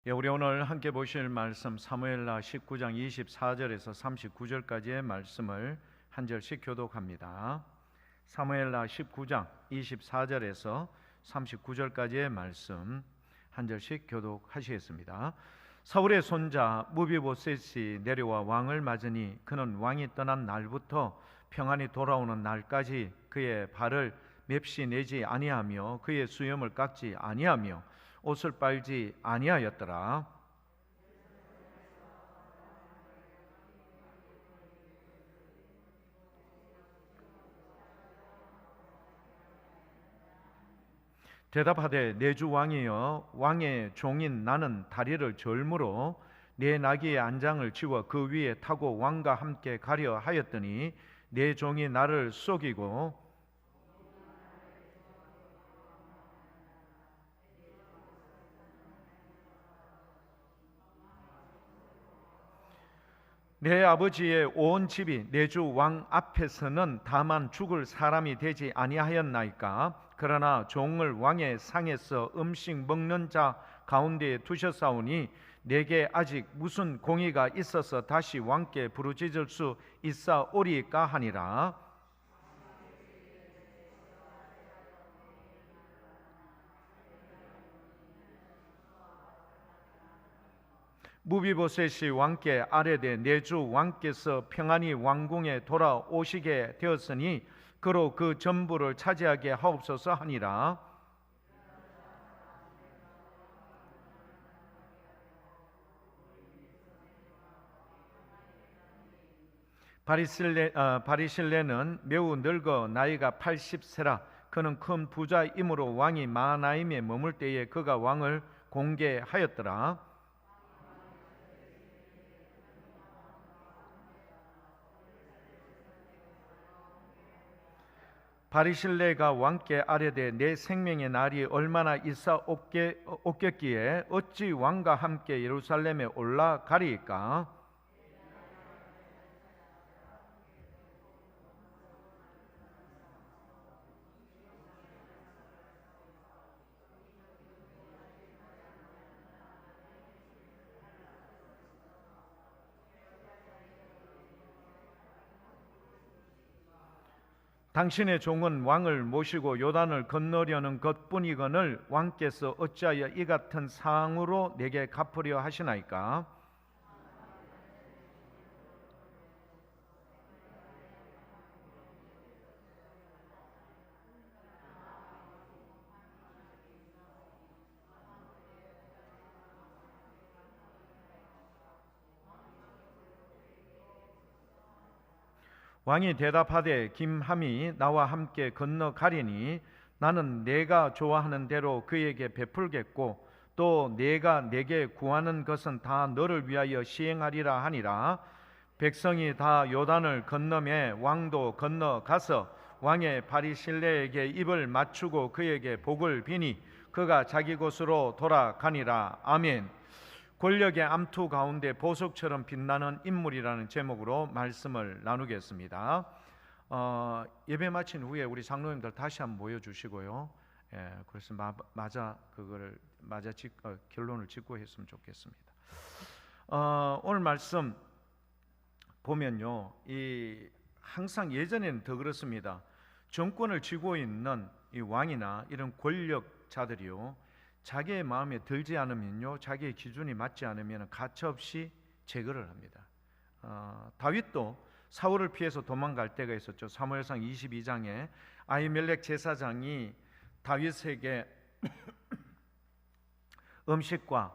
우리 오늘 함께 보실 말씀 사무엘하 19장 24절에서 39절까지의 말씀을 한 절씩 교독합니다. 사무엘하 19장 24절에서 39절까지의 말씀 한 절씩 교독하시겠습니다. 사울의 손자 무비보셋이 내려와 왕을 맞으니 그는 왕이 떠난 날부터 평안히 돌아오는 날까지 그의 발을 맵시 내지 아니하며 그의 수염을 깎지 아니하며 옷을 빨지 아니하였더라. 대답하되 내 주 왕이여, 왕의 종인 나는 다리를 절므로 내 나귀의 안장을 치워 그 위에 타고 왕과 함께 가려 하였더니 내 종이 나를 속이고 내 아버지의 온 집이 내 주 왕 앞에서는 다만 죽을 사람이 되지 아니하였나이까. 그러나 종을 왕의 상에서 음식 먹는 자 가운데에 두셨사오니 내게 아직 무슨 공의가 있어서 다시 왕께 부르짖을 수 있사오리까 하니라. 무비보셋이 왕께 아뢰되 내 주 왕께서 평안히 왕궁에 돌아오시게 되었으니 그로 그 전부를 차지하게 하옵소서 하니라. 바리실레는 매우 늙어 나이가 80세라. 그는 큰 부자이므로 왕이 마하나임에 머물 때에 그가 왕을 공개하였더라. 바리실레가 왕께 아뢰되 내 생명의 날이 얼마나 있어 없겠기에 어찌 왕과 함께 예루살렘에 올라가리이까. 당신의 종은 왕을 모시고 요단을 건너려는 것뿐이거늘 왕께서 어찌하여 이 같은 상으로 내게 갚으려 하시나이까. 왕이 대답하되 김함이 나와 함께 건너가리니 나는 내가 좋아하는 대로 그에게 베풀겠고 또 내가 내게 구하는 것은 다 너를 위하여 시행하리라 하니라. 백성이 다 요단을 건너매 왕도 건너가서 왕의 바리실레에게 입을 맞추고 그에게 복을 비니 그가 자기 곳으로 돌아가니라. 아멘. 권력의 암투 가운데 보석처럼 빛나는 인물이라는 제목으로 말씀을 나누겠습니다. 예배 마친 후에 우리 장로님들 다시 한번 모여주시고요. 그래서 결론을 짓고 했으면 좋겠습니다. 오늘 말씀 보면요, 항상 예전에는 더 그렇습니다. 정권을 쥐고 있는 이 왕이나 이런 권력자들이요, 자기의 마음에 들지 않으면요, 자기의 기준이 맞지 않으면 가차없이 제거를 합니다. 다윗도 사울을 피해서 도망갈 때가 있었죠. 사무엘상 22장에 아히멜렉 제사장이 다윗에게 음식과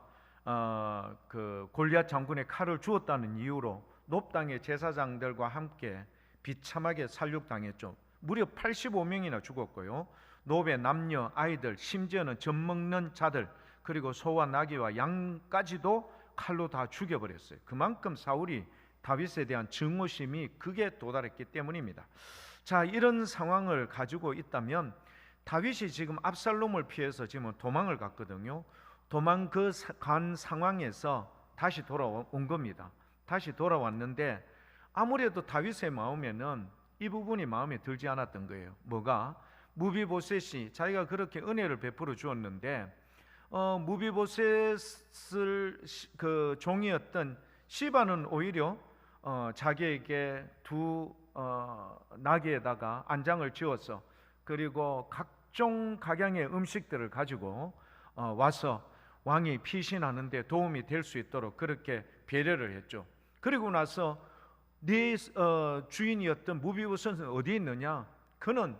그 골리앗 장군의 칼을 주었다는 이유로 높당의 제사장들과 함께 비참하게 살육당했죠. 무려 85명이나 죽었고요. 노베, 남녀, 아이들, 심지어는 젖 먹는 자들, 그리고 소와 나귀와 양까지도 칼로 다 죽여버렸어요. 그만큼 사울이 다윗에 대한 증오심이 극에 도달했기 때문입니다. 자, 이런 상황을 가지고 있다면 다윗이 지금 압살롬을 피해서 지금 도망을 갔거든요. 간 상황에서 다시 돌아온 겁니다. 다시 돌아왔는데 아무래도 다윗의 마음에는 이 부분이 마음에 들지 않았던 거예요. 뭐가? 무비보셋이 자기가 그렇게 은혜를 베풀어 주었는데 무비보셋을 그 종이었던 시바는 오히려 자기에게 두 나귀에다가 안장을 지어서 그리고 각종 각양의 음식들을 가지고 와서 왕이 피신하는데 도움이 될 수 있도록 그렇게 배려를 했죠. 그리고 나서 네 주인이었던 무비보셋은 어디 있느냐? 그는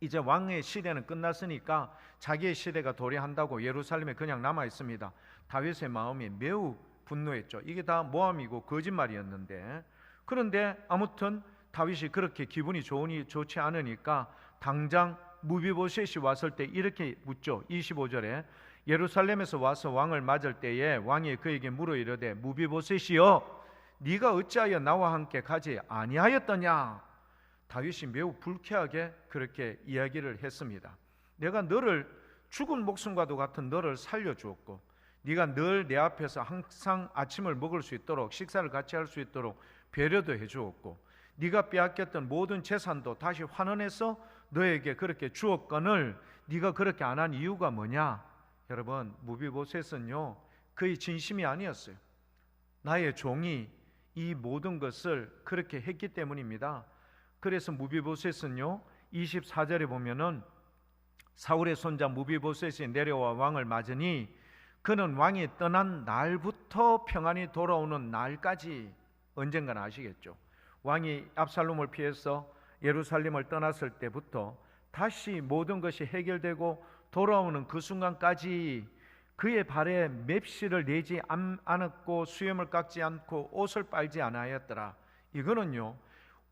이제 왕의 시대는 끝났으니까 자기의 시대가 도래한다고 예루살렘에 그냥 남아 있습니다. 다윗의 마음이 매우 분노했죠. 이게 다 모함이고 거짓말이었는데, 그런데 아무튼 다윗이 그렇게 기분이 좋지 않으니까 당장 무비보셋이 왔을 때 이렇게 묻죠. 25절에 예루살렘에서 와서 왕을 맞을 때에 왕이 그에게 물어 이르되 무비보셋이여 네가 어찌하여 나와 함께 가지 아니하였더냐? 다윗이 매우 불쾌하게 그렇게 이야기를 했습니다. 내가 너를 죽은 목숨과도 같은 너를 살려주었고 네가 늘 내 앞에서 항상 아침을 먹을 수 있도록 식사를 같이 할 수 있도록 배려도 해주었고 네가 빼앗겼던 모든 재산도 다시 환원해서 너에게 그렇게 주었거늘 네가 그렇게 안 한 이유가 뭐냐? 여러분, 무비보셋은요 그의 진심이 아니었어요. 나의 종이 이 모든 것을 그렇게 했기 때문입니다. 그래서 무비보셋은요 24절에 보면은 사울의 손자 무비보셋이 내려와 왕을 맞으니 그는 왕이 떠난 날부터 평안히 돌아오는 날까지, 언젠가는 아시겠죠, 왕이 압살롬을 피해서 예루살렘을 떠났을 때부터 다시 모든 것이 해결되고 돌아오는 그 순간까지 그의 발에 맵시를 내지 않았고 수염을 깎지 않고 옷을 빨지 않았더라. 이거는요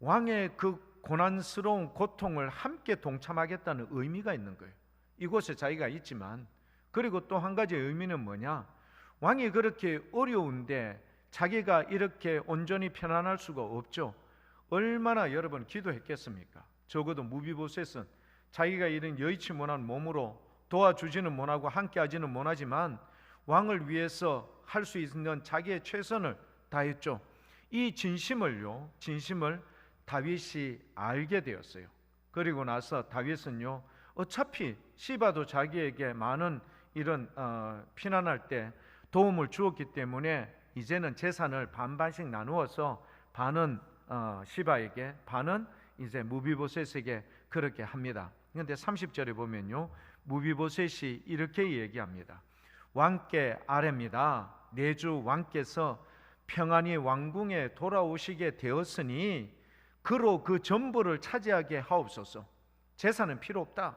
왕의 그 고난스러운 고통을 함께 동참하겠다는 의미가 있는 거예요. 이곳에 자기가 있지만, 그리고 또 한 가지 의미는 뭐냐? 왕이 그렇게 어려운데 자기가 이렇게 온전히 편안할 수가 없죠. 얼마나 여러분 기도했겠습니까? 적어도 무비보셋은 자기가 이런 여의치 못한 몸으로 도와주지는 못하고 함께하지는 못하지만 왕을 위해서 할 수 있는 자기의 최선을 다했죠. 이 진심을 다윗이 알게 되었어요. 그리고 나서 다윗은요 어차피 시바도 자기에게 많은 이런 피난할 때 도움을 주었기 때문에 이제는 재산을 반반씩 나누어서 반은 시바에게 반은 이제 무비보셋에게 그렇게 합니다. 그런데 30절에 보면요 무비보셋이 이렇게 얘기합니다. 왕께 아뢰입니다. 내 주 왕께서 평안히 왕궁에 돌아오시게 되었으니 그로 그 전부를 차지하게 하옵소서. 재산은 필요 없다,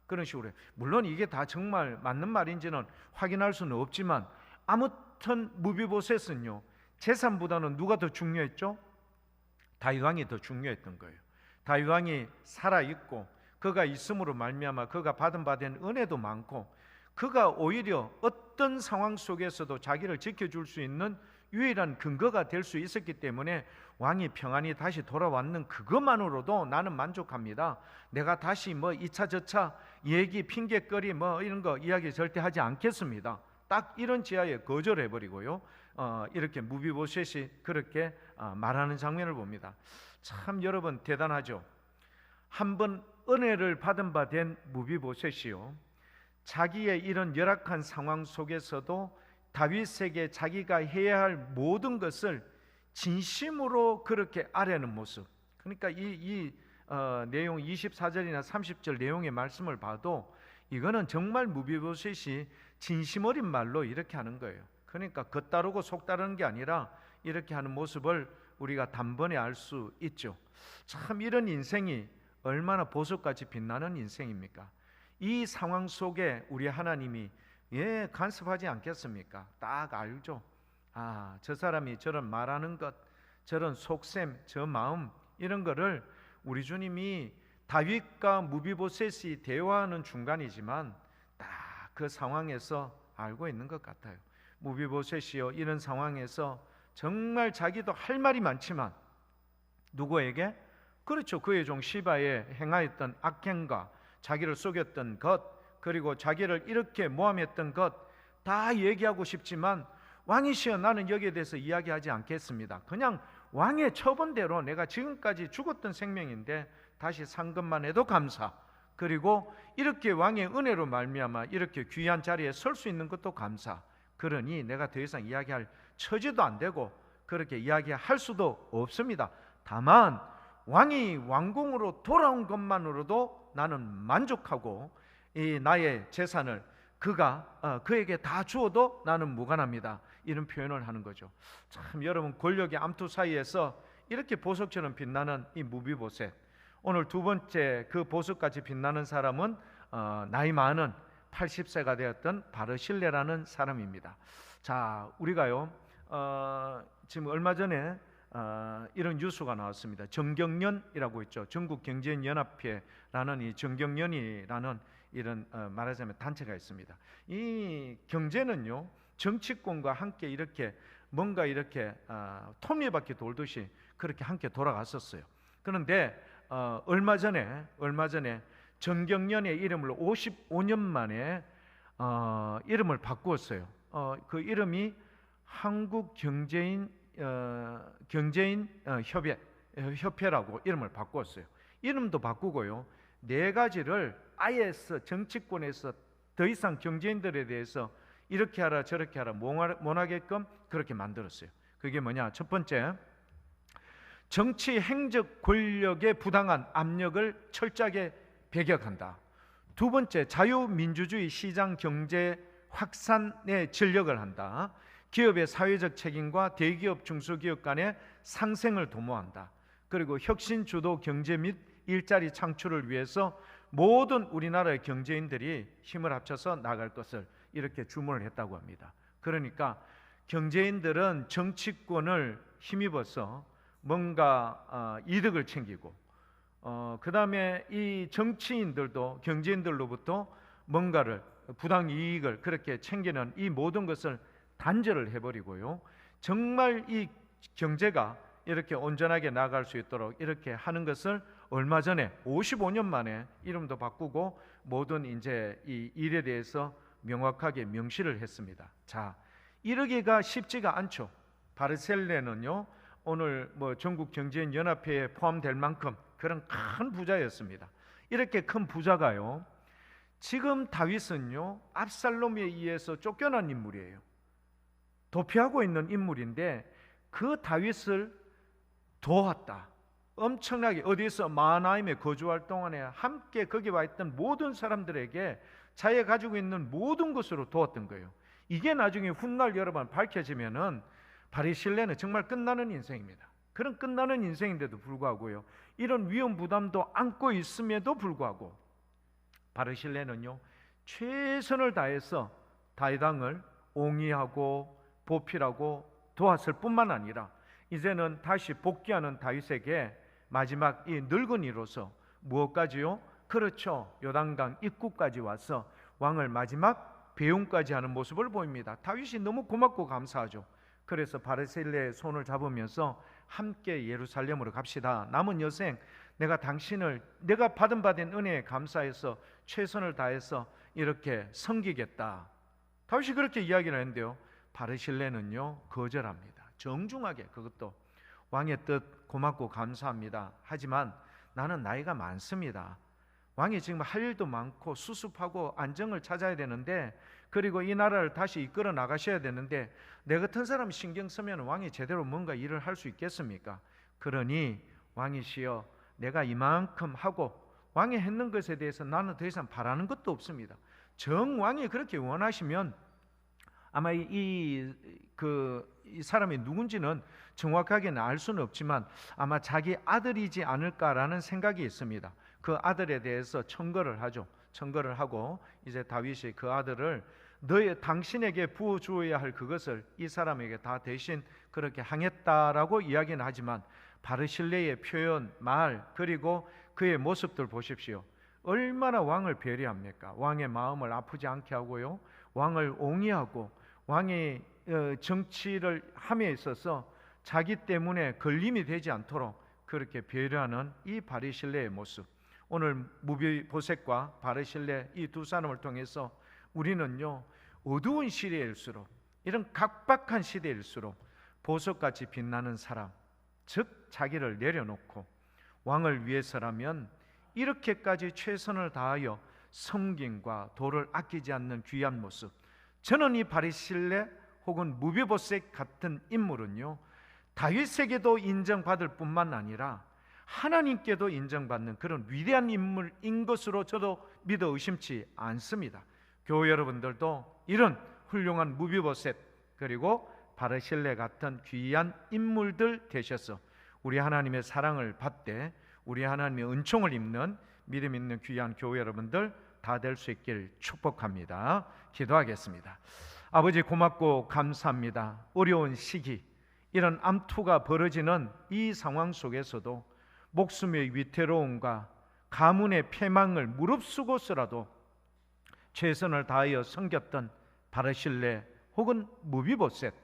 그런 식으로 해요. 물론 이게 다 정말 맞는 말인지는 확인할 수는 없지만 아무튼 무비보셋은요 재산보다는 누가 더 중요했죠? 다윗왕이 더 중요했던 거예요. 다윗왕이 살아있고 그가 있음으로 말미암아 그가 받은 바된 은혜도 많고 그가 오히려 어떤 상황 속에서도 자기를 지켜줄 수 있는 유일한 근거가 될 수 있었기 때문에 왕이 평안히 다시 돌아왔는 그것만으로도 나는 만족합니다. 내가 다시 뭐 2차 저차 얘기 핑계거리 이런 거 이야기 절대 하지 않겠습니다. 딱 이런 지하에 거절해버리고요 이렇게 무비보셋이 그렇게 말하는 장면을 봅니다. 참 여러분 대단하죠. 한번 은혜를 받은 바 된 무비보셋이요 자기의 이런 열악한 상황 속에서도 다윗에게 자기가 해야 할 모든 것을 진심으로 그렇게 아뢰는 모습. 그러니까 이 내용 24절이나 30절 내용의 말씀을 봐도 이거는 정말 무비보셋이 진심 어린 말로 이렇게 하는 거예요. 그러니까 겉다르고 속다르는 게 아니라 이렇게 하는 모습을 우리가 단번에 알 수 있죠. 참 이런 인생이 얼마나 보석같이 빛나는 인생입니까? 이 상황 속에 우리 하나님이 간섭하지 않겠습니까? 딱 알죠. 저 사람이 저런 말하는 것, 저런 속셈, 저 마음, 이런 거를 우리 주님이 다윗과 무비보셋이 대화하는 중간이지만 딱 그 상황에서 알고 있는 것 같아요. 무비보셋이요 이런 상황에서 정말 자기도 할 말이 많지만 누구에게? 그렇죠. 그의 종 시바에 행하였던 악행과 자기를 속였던 것, 그리고 자기를 이렇게 모함했던 것 다 얘기하고 싶지만 왕이시여 나는 여기에 대해서 이야기하지 않겠습니다. 그냥 왕의 처분대로 내가 지금까지 죽었던 생명인데 다시 산 것만 해도 감사, 그리고 이렇게 왕의 은혜로 말미암아 이렇게 귀한 자리에 설 수 있는 것도 감사. 그러니 내가 더 이상 이야기할 처지도 안 되고 그렇게 이야기할 수도 없습니다. 다만 왕이 왕궁으로 돌아온 것만으로도 나는 만족하고 이 나의 재산을 그에게 다 주어도 나는 무관합니다. 이런 표현을 하는 거죠. 참 여러분, 권력의 암투 사이에서 이렇게 보석처럼 빛나는 이 무비보셋, 오늘 두 번째 그 보석같이 빛나는 사람은 나이 많은 80세가 되었던 바르실레라는 사람입니다. 자, 우리가요 지금 얼마 전에 이런 뉴스가 나왔습니다. 정경련이라고 있죠. 전국경제인연합회라는 이 정경련이라는 이런 말하자면 단체가 있습니다. 이 경제는요 정치권과 함께 이렇게 뭔가 이렇게 톱니바퀴 돌듯이 그렇게 함께 돌아갔었어요. 그런데 얼마 전에 정경련의 이름을 55년 만에 이름을 바꾸었어요. 그 이름이 한국경제인 협회라고 이름을 바꾸었어요. 이름도 바꾸고요, 네 가지를 아예 정치권에서 더 이상 경제인들에 대해서 이렇게 하라 저렇게 하라 못하게끔 그렇게 만들었어요. 그게 뭐냐? 첫 번째, 정치 행적 권력의 부당한 압력을 철저하게 배격한다. 두 번째, 자유민주주의 시장 경제 확산에 전력을 한다. 기업의 사회적 책임과 대기업 중소기업 간의 상생을 도모한다. 그리고 혁신 주도 경제 및 일자리 창출을 위해서 모든 우리나라의 경제인들이 힘을 합쳐서 나갈 것을 이렇게 주문을 했다고 합니다. 그러니까 경제인들은 정치권을 힘입어서 뭔가 이득을 챙기고 그 다음에 이 정치인들도 경제인들로부터 뭔가를 부당 이익을 그렇게 챙기는 이 모든 것을 단절을 해버리고요, 정말 이 경제가 이렇게 온전하게 나아갈 수 있도록 이렇게 하는 것을 얼마 전에 55년 만에 이름도 바꾸고 모든 이제 이 일에 대해서 명확하게 명시를 했습니다. 자, 이러기가 쉽지가 않죠. 바르셀레는요 오늘 전국 경제인 연합회에 포함될 만큼 그런 큰 부자였습니다. 이렇게 큰 부자가요, 지금 다윗은요 압살롬에 의해서 쫓겨난 인물이에요. 도피하고 있는 인물인데 그 다윗을 도왔다. 엄청나게 어디서 마하나임에 거주할 동안에 함께 거기 와 있던 모든 사람들에게 자기가 가지고 있는 모든 것으로 도왔던 거예요. 이게 나중에 훗날 여러분 밝혀지면은 바르실레는 정말 끝나는 인생입니다. 그런 끝나는 인생인데도 불구하고요, 이런 위험 부담도 안고 있음에도 불구하고 바르실레는요 최선을 다해서 다윗 왕을 옹이하고 보필하고 도왔을 뿐만 아니라 이제는 다시 복귀하는 다윗에게 마지막 이 늙은이로서 무엇까지요? 그렇죠, 요단강 입구까지 와서 왕을 마지막 배웅까지 하는 모습을 보입니다. 다윗이 너무 고맙고 감사하죠. 그래서 바르실레의 손을 잡으면서 함께 예루살렘으로 갑시다. 남은 여생 내가 받은 은혜에 감사해서 최선을 다해서 이렇게 섬기겠다. 다윗이 그렇게 이야기를 했는데요, 바르실레는요 거절합니다. 정중하게 그것도 왕의 뜻 고맙고 감사합니다. 하지만 나는 나이가 많습니다. 왕이 지금 할 일도 많고 수습하고 안정을 찾아야 되는데, 그리고 이 나라를 다시 이끌어 나가셔야 되는데 내 같은 사람이 신경 쓰면 왕이 제대로 뭔가 일을 할 수 있겠습니까? 그러니 왕이시여, 내가 이만큼 하고 왕이 했는 것에 대해서 나는 더 이상 바라는 것도 없습니다. 정왕이 그렇게 원하시면 아마 이 사람이 누군지는 정확하게는 알 수는 없지만 아마 자기 아들이지 않을까라는 생각이 있습니다. 그 아들에 대해서 청거를 하죠. 청거를 하고 이제 다윗이 그 아들을 당신에게 부어주어야 할 그것을 이 사람에게 다 대신 그렇게 항했다라고 이야기는 하지만 바르실레의 표현, 말, 그리고 그의 모습들 보십시오. 얼마나 왕을 배려합니까? 왕의 마음을 아프지 않게 하고요, 왕을 옹이하고 왕의 정치를 함에 있어서 자기 때문에 걸림이 되지 않도록 그렇게 배려하는 이 바르실레의 모습, 오늘 무비보셋과 바르실레 이 두 사람을 통해서 우리는요 어두운 시대일수록, 이런 각박한 시대일수록 보석같이 빛나는 사람, 즉 자기를 내려놓고 왕을 위해서라면 이렇게까지 최선을 다하여 섬김과 도를 아끼지 않는 귀한 모습, 저는 이 바리실레 혹은 무비보셋 같은 인물은요, 다윗에게도 인정받을 뿐만 아니라 하나님께도 인정받는 그런 위대한 인물인 것으로 저도 믿어 의심치 않습니다. 교회 여러분들도 이런 훌륭한 무비보셋 그리고 바르실레 같은 귀한 인물들 되셔서 우리 하나님의 사랑을 받되 우리 하나님의 은총을 입는 믿음 있는 귀한 교회 여러분들 다 될 수 있길 축복합니다. 기도하겠습니다. 아버지, 고맙고 감사합니다. 어려운 시기, 이런 암투가 벌어지는 이 상황 속에서도 목숨의 위태로움과 가문의 패망을 무릅쓰고서라도 최선을 다하여 섬겼던 바르실레 혹은 무비보셋,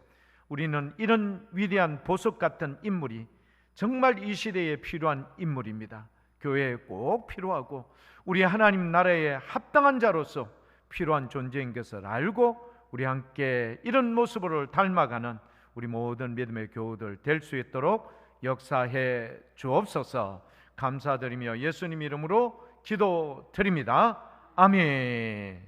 우리는 이런 위대한 보석 같은 인물이 정말 이 시대에 필요한 인물입니다. 교회에 꼭 필요하고 우리 하나님 나라에 합당한 자로서 필요한 존재인 것을 알고 우리 함께 이런 모습을 닮아가는 우리 모든 믿음의 교우들 될 수 있도록 역사해 주옵소서. 감사드리며 예수님 이름으로 기도드립니다. 아멘.